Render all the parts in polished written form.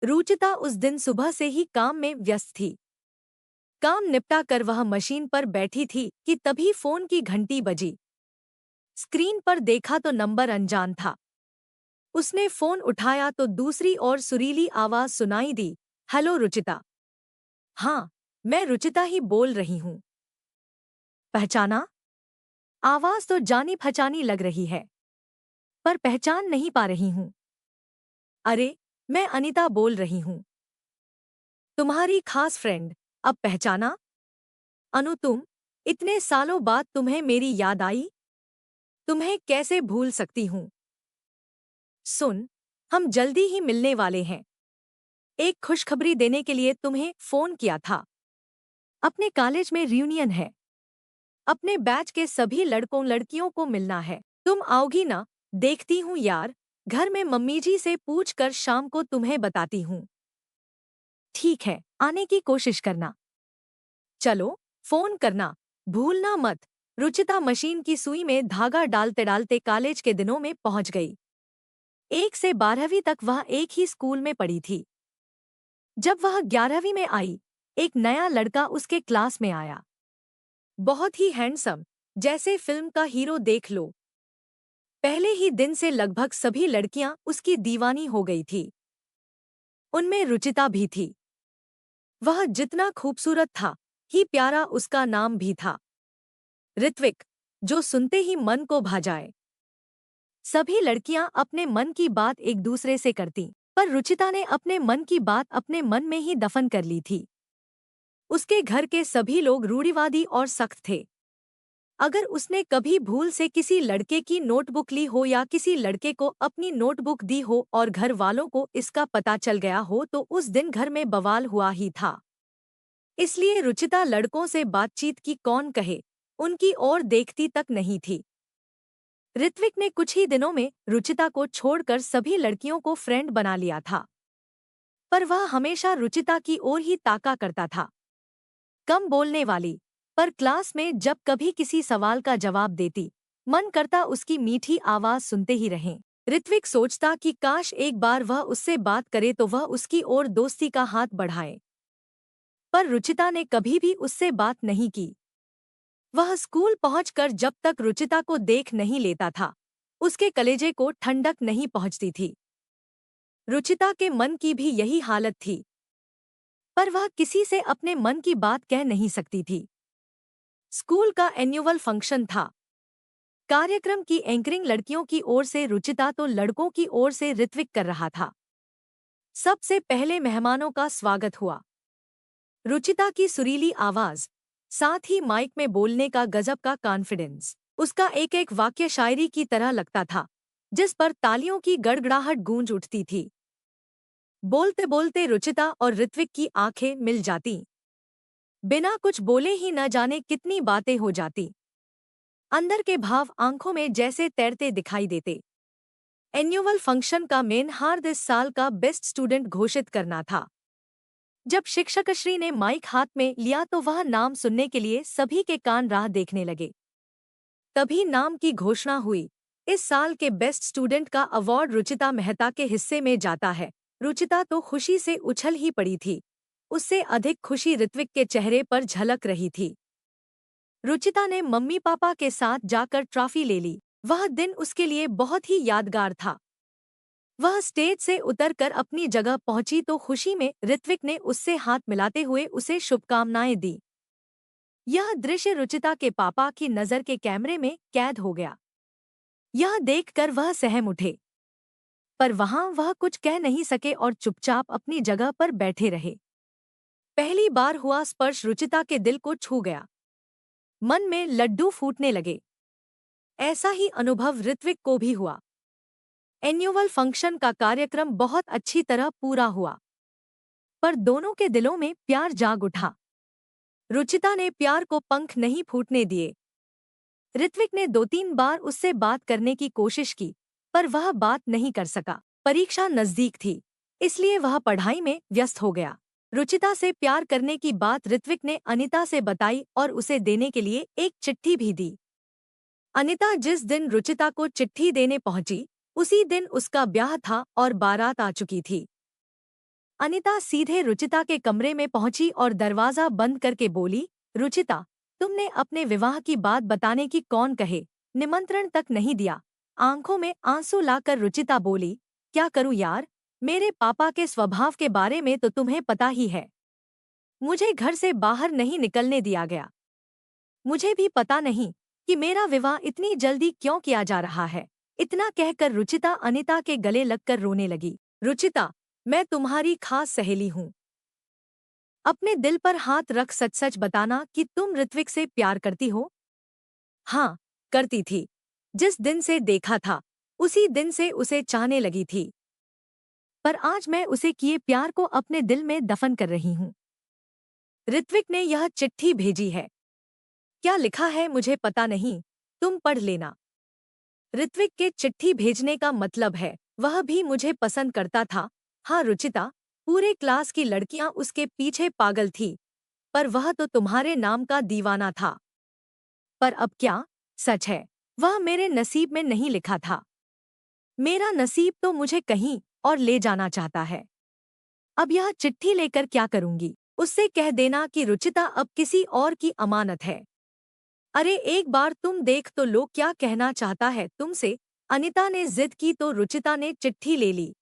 रुचिता उस दिन सुबह से ही काम में व्यस्त थी। काम निपटा कर वह मशीन पर बैठी थी कि तभी फोन की घंटी बजी। स्क्रीन पर देखा तो नंबर अनजान था। उसने फोन उठाया तो दूसरी ओर सुरीली आवाज सुनाई दी। हेलो रुचिता। हाँ, मैं रुचिता ही बोल रही हूँ। पहचाना? आवाज तो जानी पहचानी लग रही है, पर पहचान नहीं पा रही हूँ। अरे, मैं अनीता बोल रही हूँ, तुम्हारी खास फ्रेंड। अब पहचाना? अनु तुम, इतने सालों बाद तुम्हें मेरी याद आई? तुम्हें कैसे भूल सकती हूँ। सुन, हम जल्दी ही मिलने वाले हैं। एक खुशखबरी देने के लिए तुम्हें फोन किया था। अपने कॉलेज में रियूनियन है। अपने बैच के सभी लड़कों लड़कियों को मिलना है। तुम आओगी ना? देखती हूँ यार, घर में मम्मी जी से पूछकर शाम को तुम्हें बताती हूँ। ठीक है, आने की कोशिश करना। चलो, फोन करना भूलना मत। रुचिता मशीन की सुई में धागा डालते डालते कॉलेज के दिनों में पहुंच गई। 1 से 12वीं तक वह एक ही स्कूल में पढ़ी थी। जब वह 11वीं में आई, एक नया लड़का उसके क्लास में आया। बहुत ही हैंडसम, जैसे फिल्म का हीरो देख लो। पहले ही दिन से लगभग सभी लड़कियां उसकी दीवानी हो गई थी। उनमें रुचिता भी थी। वह जितना खूबसूरत था, ही प्यारा उसका नाम भी था, ऋत्विक, जो सुनते ही मन को भा जाए। सभी लड़कियां अपने मन की बात एक दूसरे से करती, पर रुचिता ने अपने मन की बात अपने मन में ही दफन कर ली थी। उसके घर के सभी लोग रूढ़िवादी और सख्त थे। अगर उसने कभी भूल से किसी लड़के की नोटबुक ली हो या किसी लड़के को अपनी नोटबुक दी हो और घर वालों को इसका पता चल गया हो तो उस दिन घर में बवाल हुआ ही था। इसलिए रुचिता लड़कों से बातचीत की कौन कहे, उनकी ओर देखती तक नहीं थी। ऋत्विक ने कुछ ही दिनों में रुचिता को छोड़कर सभी लड़कियों को फ्रेंड बना लिया था, पर वह हमेशा रुचिता की ओर ही ताका करता था। कम बोलने वाली, पर क्लास में जब कभी किसी सवाल का जवाब देती, मन करता उसकी मीठी आवाज सुनते ही रहें। ऋत्विक सोचता कि काश एक बार वह उससे बात करे तो वह उसकी ओर दोस्ती का हाथ बढ़ाए, पर रुचिता ने कभी भी उससे बात नहीं की। वह स्कूल पहुंचकर जब तक रुचिता को देख नहीं लेता था, उसके कलेजे को ठंडक नहीं पहुंचती थी। रुचिता के मन की भी यही हालत थी, पर वह किसी से अपने मन की बात कह नहीं सकती थी। स्कूल का एन्युअल फंक्शन था। कार्यक्रम की एंकरिंग लड़कियों की ओर से रुचिता तो लड़कों की ओर से ऋत्विक कर रहा था। सबसे पहले मेहमानों का स्वागत हुआ। रुचिता की सुरीली आवाज, साथ ही माइक में बोलने का गजब का कॉन्फिडेंस, उसका एक एक वाक्य शायरी की तरह लगता था, जिस पर तालियों की गड़गड़ाहट गूंज उठती थी। बोलते बोलते रुचिता और ऋत्विक की आंखें मिल जाती। बिना कुछ बोले ही न जाने कितनी बातें हो जाती। अंदर के भाव आंखों में जैसे तैरते दिखाई देते। एन्युअल फंक्शन का मेन हार्द इस साल का बेस्ट स्टूडेंट घोषित करना था। जब शिक्षकश्री ने माइक हाथ में लिया तो वह नाम सुनने के लिए सभी के कान राह देखने लगे। तभी नाम की घोषणा हुई। इस साल के बेस्ट स्टूडेंट का अवार्ड रुचिता मेहता के हिस्से में जाता है। रुचिता तो खुशी से उछल ही पड़ी थी। उससे अधिक खुशी ऋत्विक के चेहरे पर झलक रही थी। रुचिता ने मम्मी पापा के साथ जाकर ट्रॉफी ले ली। वह दिन उसके लिए बहुत ही यादगार था। वह स्टेज से उतरकर अपनी जगह पहुंची तो खुशी में ऋत्विक ने उससे हाथ मिलाते हुए उसे शुभकामनाएं दी। यह दृश्य रुचिता के पापा की नज़र के कैमरे में कैद हो गया। यह देखकर वह सहम उठे, पर वहां वह कुछ कह नहीं सके और चुपचाप अपनी जगह पर बैठे रहे। पहली बार हुआ स्पर्श रुचिता के दिल को छू गया। मन में लड्डू फूटने लगे। ऐसा ही अनुभव ऋत्विक को भी हुआ। एन्युअल फंक्शन का कार्यक्रम बहुत अच्छी तरह पूरा हुआ, पर दोनों के दिलों में प्यार जाग उठा। रुचिता ने प्यार को पंख नहीं फूटने दिए। ऋत्विक ने 2-3 बार उससे बात करने की कोशिश की, पर वह बात नहीं कर सका। परीक्षा नजदीक थी, इसलिए वह पढ़ाई में व्यस्त हो गया। रुचिता से प्यार करने की बात ऋत्विक ने अनीता से बताई और उसे देने के लिए एक चिट्ठी भी दी। अनीता जिस दिन रुचिता को चिट्ठी देने पहुंची, उसी दिन उसका ब्याह था और बारात आ चुकी थी। अनिता सीधे रुचिता के कमरे में पहुंची और दरवाजा बंद करके बोली, रुचिता, तुमने अपने विवाह की बात बताने की कौन कहे, निमंत्रण तक नहीं दिया। आंखों में आंसू लाकर रुचिता बोली, क्या करूं यार, मेरे पापा के स्वभाव के बारे में तो तुम्हें पता ही है। मुझे घर से बाहर नहीं निकलने दिया गया। मुझे भी पता नहीं कि मेरा विवाह इतनी जल्दी क्यों किया जा रहा है। इतना कहकर रुचिता अनिता के गले लगकर रोने लगी। रुचिता, मैं तुम्हारी खास सहेली हूँ। अपने दिल पर हाथ रख सच सच बताना कि तुम ऋत्विक से प्यार करती हो। हाँ, करती थी। जिस दिन से देखा था उसी दिन से उसे चाहने लगी थी। पर आज मैं उसे किए प्यार को अपने दिल में दफन कर रही हूँ। ऋत्विक ने यह चिट्ठी भेजी है। क्या लिखा है मुझे पता नहीं, तुम पढ़ लेना। ऋत्विक के चिट्ठी भेजने का मतलब है वह भी मुझे पसंद करता था। हाँ रुचिता, पूरे क्लास की लड़कियां उसके पीछे पागल थी, पर वह तो तुम्हारे नाम का दीवाना था। पर अब क्या, सच है, वह मेरे नसीब में नहीं लिखा था। मेरा नसीब तो मुझे कहीं और ले जाना चाहता है। अब यह चिट्ठी लेकर क्या करूंगी? उससे कह देना कि रुचिता अब किसी और की अमानत है। अरे एक बार तुम देख तो लो क्या कहना चाहता है तुमसे। अनिता ने जिद की तो रुचिता ने चिट्ठी ले ली।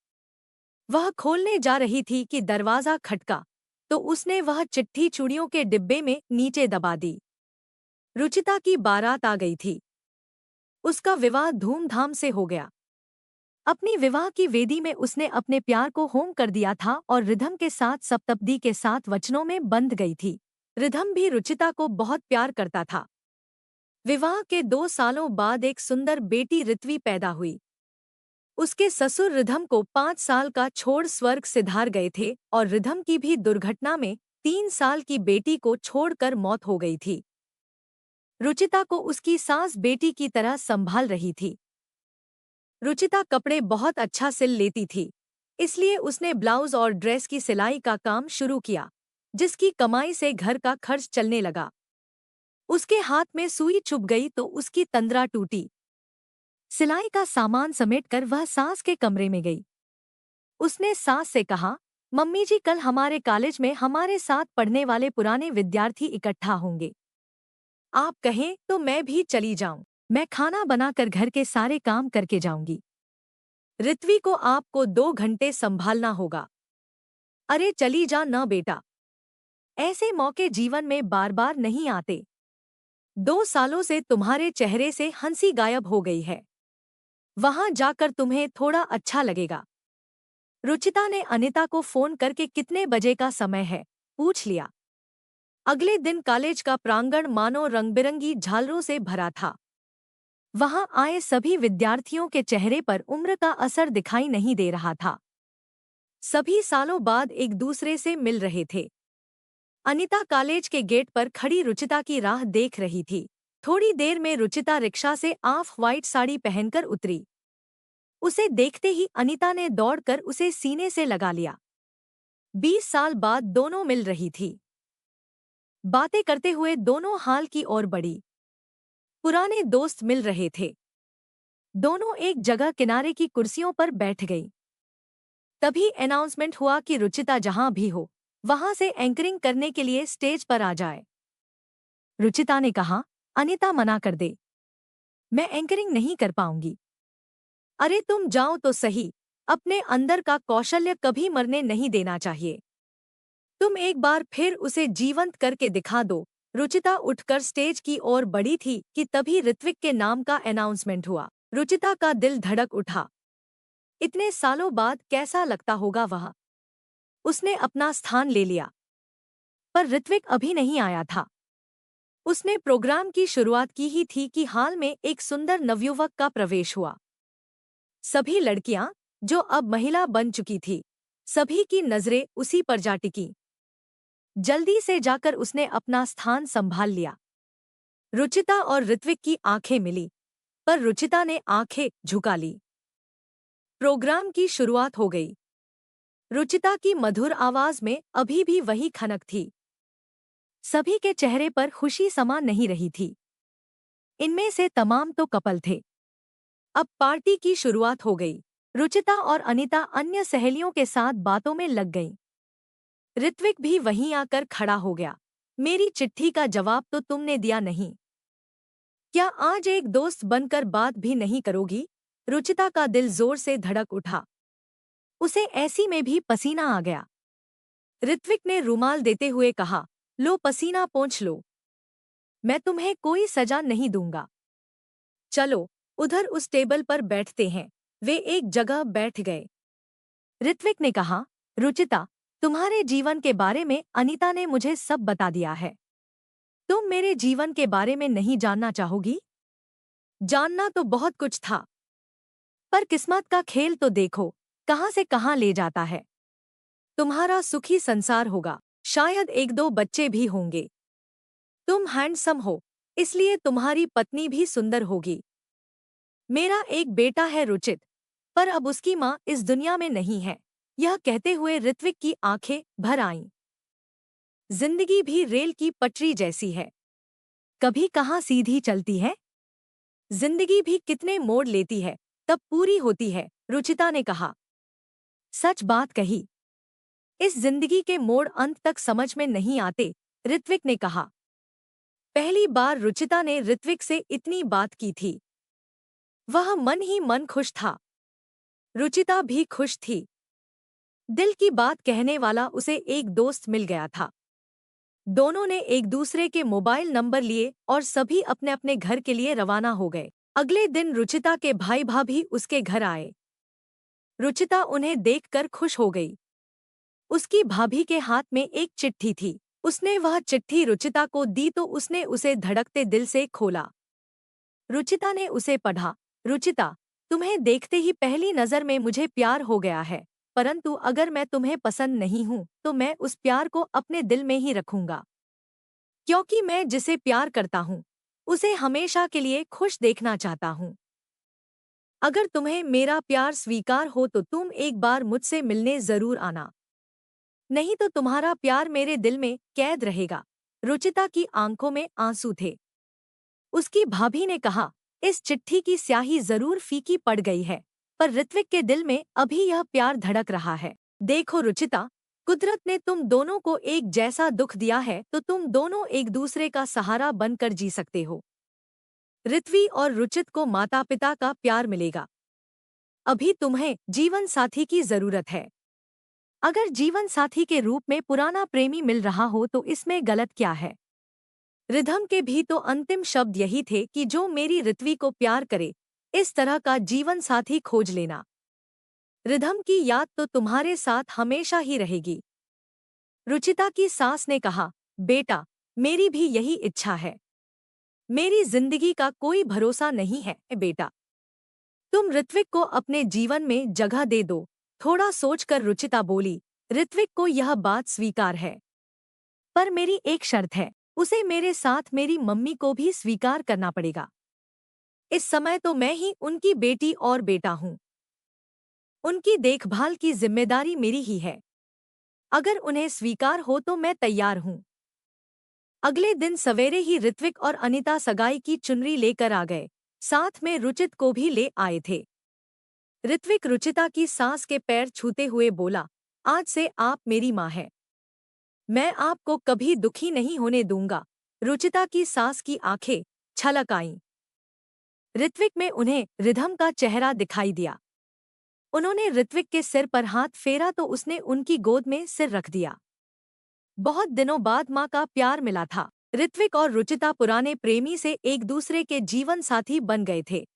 वह खोलने जा रही थी कि दरवाजा खटका, तो उसने वह चिट्ठी चूड़ियों के डिब्बे में नीचे दबा दी। रुचिता की बारात आ गई थी। उसका विवाह धूमधाम से हो गया। अपनी विवाह की वेदी में उसने अपने प्यार को होम कर दिया था और रिधम के साथ सप्तपदी के साथ वचनों में बंध गई थी। रिधम भी रुचिता को बहुत प्यार करता था। विवाह के 2 सालों बाद एक सुंदर बेटी ऋत्वी पैदा हुई। उसके ससुर रिधम को 5 साल का छोड़ स्वर्ग सिधार गए थे और रिधम की भी दुर्घटना में 3 साल की बेटी को छोड़कर मौत हो गई थी। रुचिता को उसकी सास बेटी की तरह संभाल रही थी। रुचिता कपड़े बहुत अच्छा सिल लेती थी, इसलिए उसने ब्लाउज और ड्रेस की सिलाई का काम शुरू किया, जिसकी कमाई से घर का खर्च चलने लगा। उसके हाथ में सुई चुभ गई तो उसकी तंद्रा टूटी। सिलाई का सामान समेटकर वह सास के कमरे में गई। उसने सास से कहा, मम्मी जी कल हमारे कॉलेज में हमारे साथ पढ़ने वाले पुराने विद्यार्थी इकट्ठा होंगे। आप कहें तो मैं भी चली जाऊं। मैं खाना बनाकर घर के सारे काम करके जाऊंगी। ऋत्वी को आपको 2 घंटे संभालना होगा। अरे चली जा न बेटा, ऐसे मौके जीवन में बार बार नहीं आते। 2 सालों से तुम्हारे चेहरे से हंसी गायब हो गई है। वहां जाकर तुम्हें थोड़ा अच्छा लगेगा। रुचिता ने अनिता को फोन करके कितने बजे का समय है पूछ लिया। अगले दिन कॉलेज का प्रांगण मानो रंगबिरंगी झालरों से भरा था। वहां आए सभी विद्यार्थियों के चेहरे पर उम्र का असर दिखाई नहीं दे रहा था। सभी सालों बाद एक दूसरे से मिल रहे थे। अनिता कॉलेज के गेट पर खड़ी रुचिता की राह देख रही थी। थोड़ी देर में रुचिता रिक्शा से ऑफ व्हाइट साड़ी पहनकर उतरी। उसे देखते ही अनिता ने दौड़कर उसे सीने से लगा लिया। 20 साल बाद दोनों मिल रही थी। बातें करते हुए दोनों हाल की ओर बढ़ी। पुराने दोस्त मिल रहे थे। दोनों एक जगह किनारे की कुर्सियों पर बैठ गई। तभी अनाउंसमेंट हुआ कि रुचिता जहां भी हो वहां से एंकरिंग करने के लिए स्टेज पर आ जाए। रुचिता ने कहा, अनिता मना कर दे, मैं एंकरिंग नहीं कर पाऊंगी। अरे तुम जाओ तो सही, अपने अंदर का कौशल्य कभी मरने नहीं देना चाहिए। तुम एक बार फिर उसे जीवंत करके दिखा दो। रुचिता उठकर स्टेज की ओर बढ़ी थी कि तभी ऋत्विक के नाम का अनाउंसमेंट हुआ। रुचिता का दिल धड़क उठा। इतने सालों बाद कैसा लगता होगा वह। उसने अपना स्थान ले लिया, पर ऋत्विक अभी नहीं आया था। उसने प्रोग्राम की शुरुआत की ही थी कि हाल में एक सुंदर नवयुवक का प्रवेश हुआ। सभी लड़कियां, जो अब महिला बन चुकी थी, सभी की नजरें उसी पर जा टिकीं। जल्दी से जाकर उसने अपना स्थान संभाल लिया। रुचिता और ऋत्विक की आंखें मिली, पर रुचिता ने आंखें झुका ली। प्रोग्राम की शुरुआत हो गई। रुचिता की मधुर आवाज में अभी भी वही खनक थी। सभी के चेहरे पर खुशी समा नहीं रही थी। इनमें से तमाम तो कपल थे। अब पार्टी की शुरुआत हो गई। रुचिता और अनिता अन्य सहेलियों के साथ बातों में लग गईं। ऋत्विक भी वहीं आकर खड़ा हो गया। मेरी चिट्ठी का जवाब तो तुमने दिया नहीं। क्या आज एक दोस्त बनकर बात भी नहीं करोगी? रुचिता का दिल जोर से धड़क उठा। उसे ऐसी में भी पसीना आ गया। ऋत्विक ने रुमाल देते हुए कहा, लो पसीना पोंछ लो। मैं तुम्हें कोई सजा नहीं दूंगा। चलो उधर उस टेबल पर बैठते हैं। वे एक जगह बैठ गए। ऋत्विक ने कहा, रुचिता, तुम्हारे जीवन के बारे में अनीता ने मुझे सब बता दिया है। तुम मेरे जीवन के बारे में नहीं जानना चाहोगी? जानना तो बहुत कुछ था, पर किस्मत का खेल तो देखो कहां से कहां ले जाता है। तुम्हारा सुखी संसार होगा, शायद एक दो बच्चे भी होंगे। तुम हैंडसम हो, इसलिए तुम्हारी पत्नी भी सुंदर होगी। मेरा एक बेटा है रुचित, पर अब उसकी माँ इस दुनिया में नहीं है। यह कहते हुए ऋत्विक की आंखें भर आईं। जिंदगी भी रेल की पटरी जैसी है, कभी कहाँ सीधी चलती है। जिंदगी भी कितने मोड़ लेती है, तब पूरी होती है, रुचिता ने कहा। सच बात कही। इस जिंदगी के मोड़ अंत तक समझ में नहीं आते, ऋत्विक ने कहा। पहली बार रुचिता ने ऋत्विक से इतनी बात की थी। वह मन ही मन खुश था। रुचिता भी खुश थी। दिल की बात कहने वाला उसे एक दोस्त मिल गया था। दोनों ने एक दूसरे के मोबाइल नंबर लिए और सभी अपने अपने घर के लिए रवाना हो गए। अगले दिन रुचिता के भाई भाभी उसके घर आए। रुचिता उन्हें देखकर खुश हो गई। उसकी भाभी के हाथ में एक चिट्ठी थी। उसने वह चिट्ठी रुचिता को दी तो उसने उसे धड़कते दिल से खोला। रुचिता ने उसे पढ़ा। रुचिता, तुम्हें देखते ही पहली नजर में मुझे प्यार हो गया है, परंतु अगर मैं तुम्हें पसंद नहीं हूं तो मैं उस प्यार को अपने दिल में ही रखूंगा, क्योंकि मैं जिसे प्यार करता हूं उसे हमेशा के लिए खुश देखना चाहता हूं। अगर तुम्हें मेरा प्यार स्वीकार हो तो तुम एक बार मुझसे मिलने जरूर आना, नहीं तो तुम्हारा प्यार मेरे दिल में कैद रहेगा। रुचिता की आंखों में आंसू थे। उसकी भाभी ने कहा, इस चिट्ठी की स्याही जरूर फीकी पड़ गई है, पर ऋत्विक के दिल में अभी यह प्यार धड़क रहा है। देखो रुचिता, कुदरत ने तुम दोनों को एक जैसा दुख दिया है तो तुम दोनों एक दूसरे का सहारा बनकर जी सकते हो। ऋत्वी और रुचित को माता पिता का प्यार मिलेगा। अभी तुम्हें जीवन साथी की जरूरत है। अगर जीवन साथी के रूप में पुराना प्रेमी मिल रहा हो तो इसमें गलत क्या है। रिधम के भी तो अंतिम शब्द यही थे कि जो मेरी ऋत्वी को प्यार करे, इस तरह का जीवन साथी खोज लेना। रिधम की याद तो तुम्हारे साथ हमेशा ही रहेगी। रुचिता की सास ने कहा, बेटा, मेरी भी यही इच्छा है। मेरी जिंदगी का कोई भरोसा नहीं है बेटा। तुम ऋत्विक को अपने जीवन में जगह दे दो। थोड़ा सोचकर रुचिता बोली, ऋत्विक को यह बात स्वीकार है, पर मेरी एक शर्त है, उसे मेरे साथ मेरी मम्मी को भी स्वीकार करना पड़ेगा। इस समय तो मैं ही उनकी बेटी और बेटा हूँ। उनकी देखभाल की जिम्मेदारी मेरी ही है। अगर उन्हें स्वीकार हो तो मैं तैयार हूँ। अगले दिन सवेरे ही ऋत्विक और अनीता सगाई की चुनरी लेकर आ गए। साथ में रुचित को भी ले आए थे। ऋत्विक रुचिता की सास के पैर छूते हुए बोला, आज से आप मेरी माँ हैं। मैं आपको कभी दुखी नहीं होने दूंगा। रुचिता की सास की आंखें छलक आईं। ऋत्विक में उन्हें रिधम का चेहरा दिखाई दिया। उन्होंने ऋत्विक के सिर पर हाथ फेरा तो उसने उनकी गोद में सिर रख दिया। बहुत दिनों बाद माँ का प्यार मिला था। ऋत्विक और रुचिता पुराने प्रेमी से एक दूसरे के जीवन साथी बन गए थे।